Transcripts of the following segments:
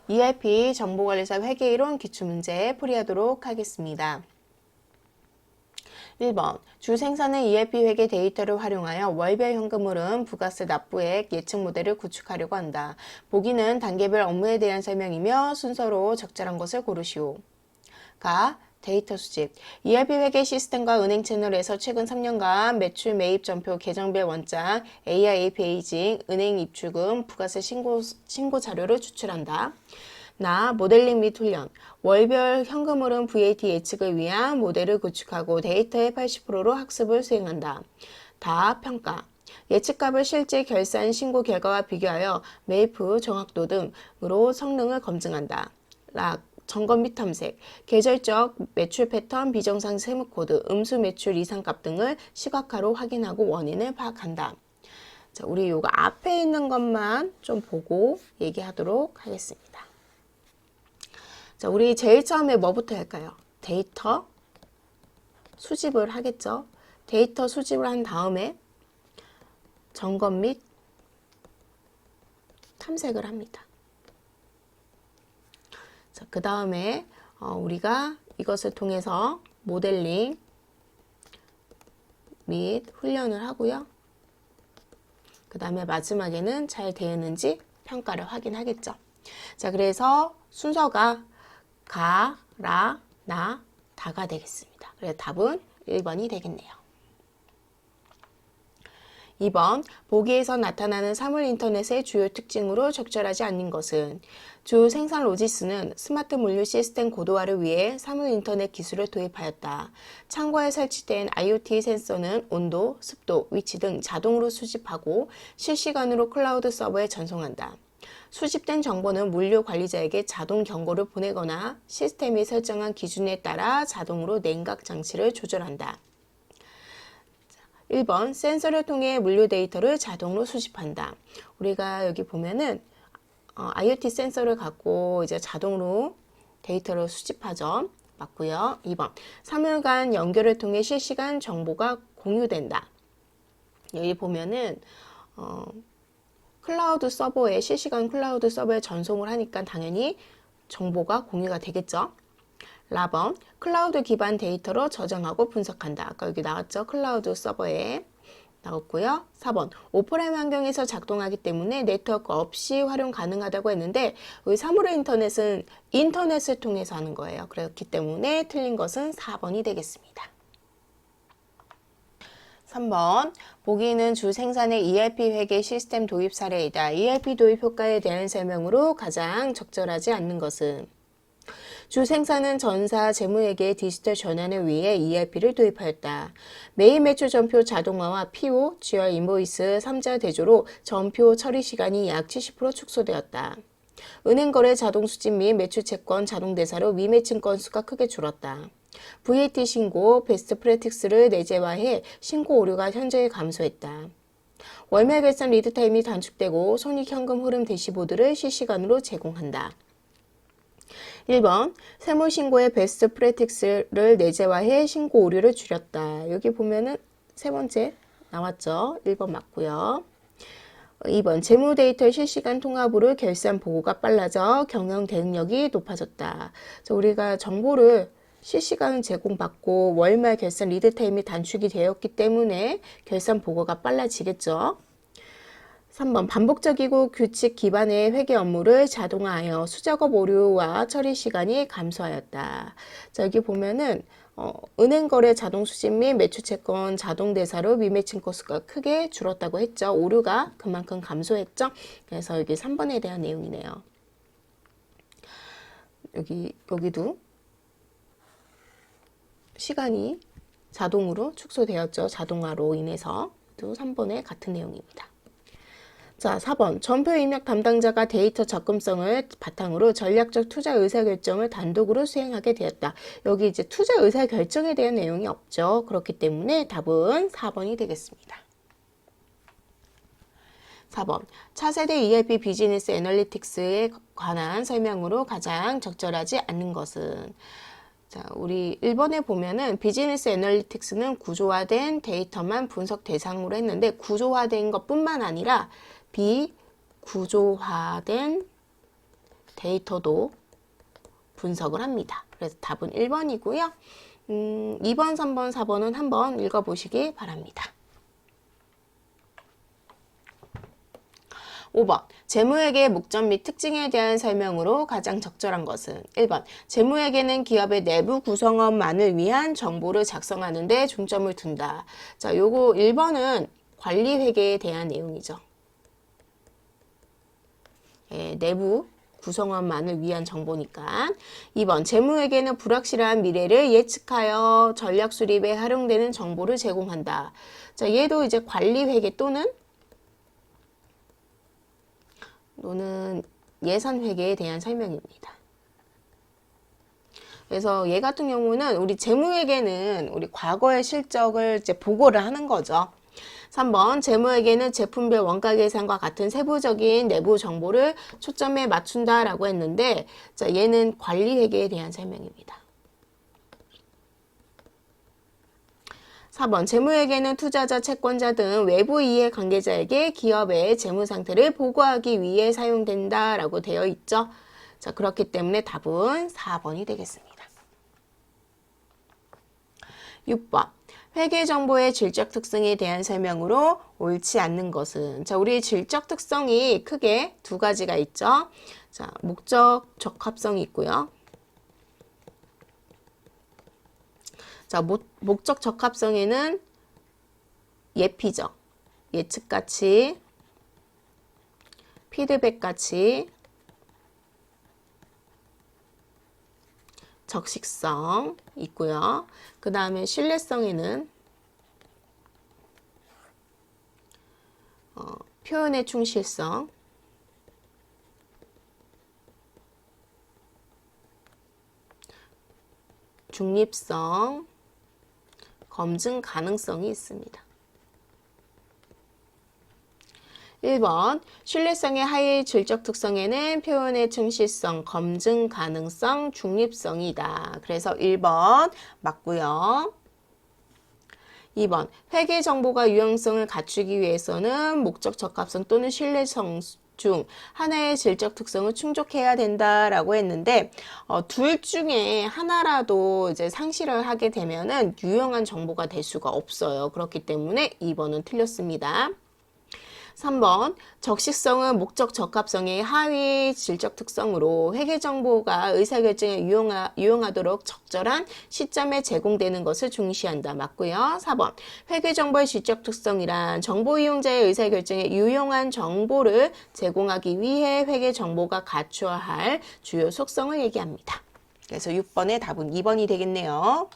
ERP 정보관리사 회계이론 기출문제 풀이하도록 하겠습니다. 1번 주 생산의 ERP 회계 데이터를 활용하여 월별 현금흐름, 부가세 납부액 예측 모델을 구축하려고 한다. 보기는 단계별 업무에 대한 설명이며 순서로 적절한 것을 고르시오. 가. 데이터 수집. ERP 회계 시스템과 은행 채널에서 최근 3년간 매출 매입 전표 계정별 원장, AIA 베이징, 은행 입출금, 부가세 신고 자료를 추출한다. 나. 모델링 및 훈련. 월별 현금흐름 VAT 예측을 위한 모델을 구축하고 데이터의 80%로 학습을 수행한다. 다. 평가. 예측값을 실제 결산 신고 결과와 비교하여 매입 후 정확도 등으로 성능을 검증한다. 락. 점검 및 탐색, 계절적 매출 패턴, 비정상 세무코드, 음수 매출 이상값 등을 시각화로 확인하고 원인을 파악한다. 자, 우리 요거 앞에 있는 것만 좀 보고 얘기하도록 하겠습니다. 자, 우리 제일 처음에 뭐부터 할까요? 데이터 수집을 하겠죠. 데이터 수집을 한 다음에 점검 및 탐색을 합니다. 자, 그 다음에 우리가 이것을 통해서 모델링 및 훈련을 하고요. 그 다음에 마지막에는 잘 되었는지 평가를 확인하겠죠. 자, 그래서 순서가 가, 라, 나, 다가 되겠습니다. 그래서 답은 1번이 되겠네요. 2번 보기에서 나타나는 사물인터넷의 주요 특징으로 적절하지 않는 것은 주 생산 로지스는 스마트 물류 시스템 고도화를 위해 사물인터넷 기술을 도입하였다. 창고에 설치된 IoT 센서는 온도, 습도, 위치 등 자동으로 수집하고 실시간으로 클라우드 서버에 전송한다. 수집된 정보는 물류 관리자에게 자동 경고를 보내거나 시스템이 설정한 기준에 따라 자동으로 냉각 장치를 조절한다. 1번 센서를 통해 물류 데이터를 자동으로 수집한다. 우리가 여기 보면은 IoT 센서를 갖고 이제 자동으로 데이터를 수집하죠. 맞고요. 2번 사물 간 연결을 통해 실시간 정보가 공유된다. 여기 보면은 클라우드 서버에 실시간 클라우드 서버에 전송을 하니까 당연히 정보가 공유가 되겠죠. 라번 클라우드 기반 데이터로 저장하고 분석한다. 아까 여기 나왔죠. 클라우드 서버에 나왔고요. 4번 오프라인 환경에서 작동하기 때문에 네트워크 없이 활용 가능하다고 했는데 우리 사물의 인터넷은 인터넷을 통해서 하는 거예요. 그렇기 때문에 틀린 것은 4번이 되겠습니다. 3번 보기는 주 생산의 ERP 회계 시스템 도입 사례이다. ERP 도입 효과에 대한 설명으로 가장 적절하지 않는 것은 주 생산은 전사 재무회계 디지털 전환을 위해 ERP를 도입하였다. 매일 매출 전표 자동화와 PO, GR 인보이스 3자 대조로 전표 처리 시간이 약 70% 축소되었다. 은행 거래 자동 수집 및 매출 채권 자동 대사로 미매칭 건수가 크게 줄었다. VAT 신고 베스트 프랙티스를 내재화해 신고 오류가 현저히 감소했다. 월말 결산 리드 타임이 단축되고 손익 현금 흐름 대시보드를 실시간으로 제공한다. 1번 세무신고의 베스트 프랙티스를 내재화해 신고 오류를 줄였다. 여기 보면은 세 번째 나왔죠. 1번 맞고요. 2번 재무 데이터 실시간 통합으로 결산 보고가 빨라져 경영 대응력이 높아졌다. 우리가 정보를 실시간 제공받고 월말 결산 리드 타임이 단축이 되었기 때문에 결산 보고가 빨라지겠죠. 3번 반복적이고 규칙 기반의 회계 업무를 자동화하여 수작업 오류와 처리 시간이 감소하였다. 자, 여기 보면은 은행 거래 자동 수집 및 매출 채권 자동 대사로 미매칭 건수가 크게 줄었다고 했죠. 오류가 그만큼 감소했죠. 그래서 여기 3번에 대한 내용이네요. 여기도 시간이 자동으로 축소되었죠. 자동화로 인해서 또 3번에 같은 내용입니다. 자, 4번 전표 입력 담당자가 데이터 접근성을 바탕으로 전략적 투자 의사결정을 단독으로 수행하게 되었다. 여기 이제 투자 의사결정에 대한 내용이 없죠. 그렇기 때문에 답은 4번이 되겠습니다. 4번 차세대 ERP 비즈니스 애널리틱스에 관한 설명으로 가장 적절하지 않는 것은 자, 우리 1번에 보면은 비즈니스 애널리틱스는 구조화된 데이터만 분석 대상으로 했는데 구조화된 것뿐만 아니라 비구조화된 데이터도 분석을 합니다. 그래서 답은 1번이고요. 2번, 3번, 4번은 한번 읽어보시기 바랍니다. 5번. 재무회계의 목적 및 특징에 대한 설명으로 가장 적절한 것은 1번. 재무회계는 기업의 내부 구성원만을 위한 정보를 작성하는 데 중점을 둔다. 자, 요거 1번은 관리회계에 대한 내용이죠. 예, 내부 구성원만을 위한 정보니까. 2번. 재무회계는 불확실한 미래를 예측하여 전략 수립에 활용되는 정보를 제공한다. 자, 얘도 이제 관리회계 또는 예산회계에 대한 설명입니다. 그래서 얘 같은 경우는 우리 재무회계는 우리 과거의 실적을 이제 보고를 하는 거죠. 3번 재무회계는 제품별 원가 계산과 같은 세부적인 내부 정보를 초점에 맞춘다라고 했는데, 자, 얘는 관리회계에 대한 설명입니다. 4번 재무회계는 투자자, 채권자 등 외부 이해 관계자에게 기업의 재무 상태를 보고하기 위해 사용된다라고 되어 있죠. 자, 그렇기 때문에 답은 4번이 되겠습니다. 6번 회계 정보의 질적 특성에 대한 설명으로 옳지 않는 것은. 자, 우리 질적 특성이 크게 두 가지가 있죠. 자, 목적 적합성이 있고요. 자, 목적 적합성에는 예피적, 예측 가치, 피드백 가치, 적식성 있고요. 그 다음에 신뢰성에는 표현의 충실성, 중립성, 검증 가능성이 있습니다. 1번 신뢰성의 하위 질적 특성에는 표현의 충실성, 검증 가능성, 중립성이다. 그래서 1번 맞고요. 2번 회계 정보가 유용성을 갖추기 위해서는 목적 적합성 또는 신뢰성 중 하나의 질적 특성을 충족해야 된다라고 했는데, 둘 중에 하나라도 이제 상실을 하게 되면은 유용한 정보가 될 수가 없어요. 그렇기 때문에 2번은 틀렸습니다. 3번 적식성은 목적 적합성의 하위 질적 특성으로 회계 정보가 의사결정에 유용하도록 적절한 시점에 제공되는 것을 중시한다. 맞고요. 4번 회계 정보의 질적 특성이란 정보 이용자의 의사결정에 유용한 정보를 제공하기 위해 회계 정보가 갖춰야 할 주요 속성을 얘기합니다. 그래서 6번의 답은 2번이 되겠네요.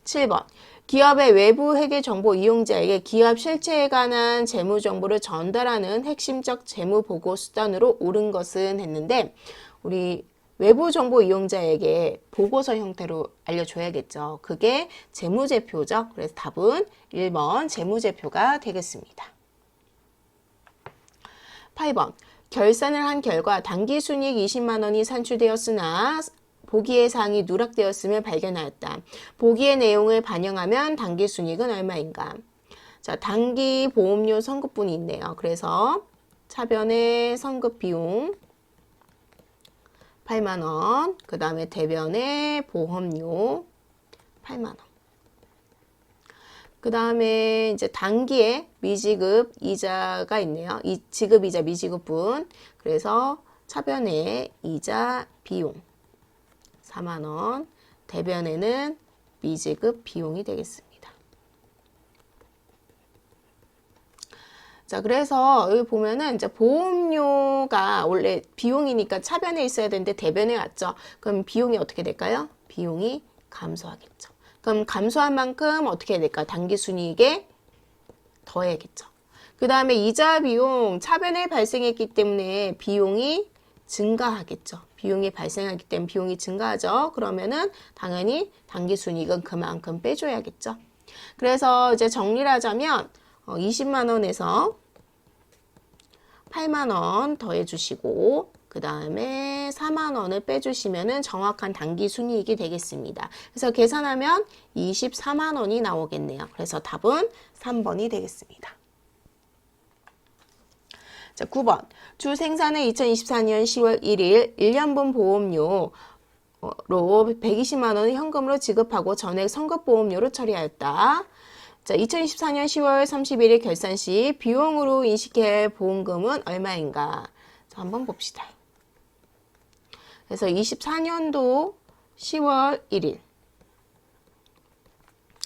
7번 기업의 외부 회계 정보 이용자에게 기업 실체에 관한 재무 정보를 전달하는 핵심적 재무 보고 수단으로 옳은 것은 했는데, 우리 외부 정보 이용자에게 보고서 형태로 알려줘야겠죠. 그게 재무제표죠. 그래서 답은 1번 재무제표가 되겠습니다. 8번 결산을 한 결과 당기순이익 20만 원이 산출되었으나 보기의 사항이 누락되었음을 발견하였다. 보기의 내용을 반영하면 당기순이익은 얼마인가? 자, 당기 보험료 선급분이 있네요. 그래서 차변의 선급 비용 8만 원, 그 다음에 대변의 보험료 8만 원. 그 다음에 이제 단기에 미지급 이자가 있네요. 지급 이자 미지급분. 그래서 차변의 이자 비용 4만 원, 대변에는 미지급 비용이 되겠습니다. 자, 그래서 여기 보면은 이제 보험료가 원래 비용이니까 차변에 있어야 되는데 대변에 왔죠. 그럼 비용이 어떻게 될까요? 비용이 감소하겠죠. 그럼 감소한 만큼 어떻게 해야 될까? 당기순이익에 더해야겠죠. 그 다음에 이자 비용, 차변에 발생했기 때문에 비용이 증가하겠죠. 비용이 발생하기 때문에 비용이 증가하죠. 그러면은 당연히 당기순이익은 그만큼 빼줘야겠죠. 그래서 이제 정리를 하자면 20만 원에서 8만 원 더해주시고 그 다음에 4만 원을 빼주시면은 정확한 당기순이익이 되겠습니다. 그래서 계산하면 24만 원이 나오겠네요. 그래서 답은 3번이 되겠습니다. 자, 9번. 주 생산의 2024년 10월 1일 1년분 보험료로 120만 원을 현금으로 지급하고 전액 선급보험료로 처리하였다. 자, 2024년 10월 31일 결산 시 비용으로 인식해야 할 보험금은 얼마인가? 자, 한번 봅시다. 그래서 24년도 10월 1일,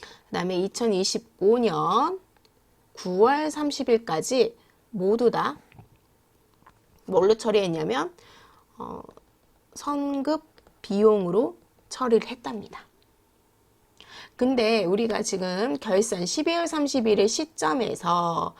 그 다음에 2025년 9월 30일까지 모두 다 뭘로 처리했냐면 선급 비용으로 처리를 했답니다. 근데 우리가 지금 결산 12월 31일 시점에서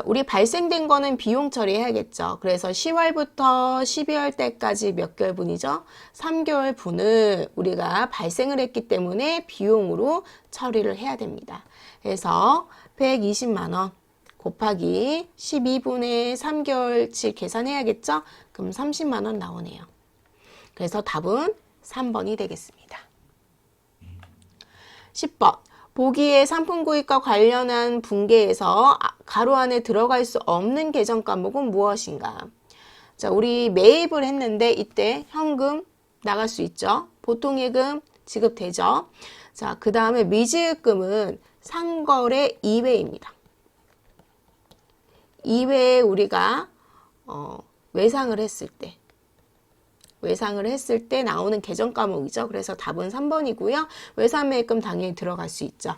우리 발생된 거는 비용 처리해야겠죠. 그래서 10월부터 12월 때까지 몇 개월 분이죠? 3개월 분을 우리가 발생을 했기 때문에 비용으로 처리를 해야 됩니다. 그래서 120만 원 곱하기 12분의 3개월치 계산해야겠죠? 그럼 30만 원 나오네요. 그래서 답은 3번이 되겠습니다. 10번. 보기에 상품 구입과 관련한 분계에서 가로 안에 들어갈 수 없는 계정 과목은 무엇인가? 자, 우리 매입을 했는데 이때 현금 나갈 수 있죠. 보통예금 지급되죠. 자, 그 다음에 미지급금은 상거래 이외입니다. 이외에 우리가 외상을 했을 때 나오는 계정 과목이죠. 그래서 답은 3번이고요. 외상매입금 당연히 들어갈 수 있죠.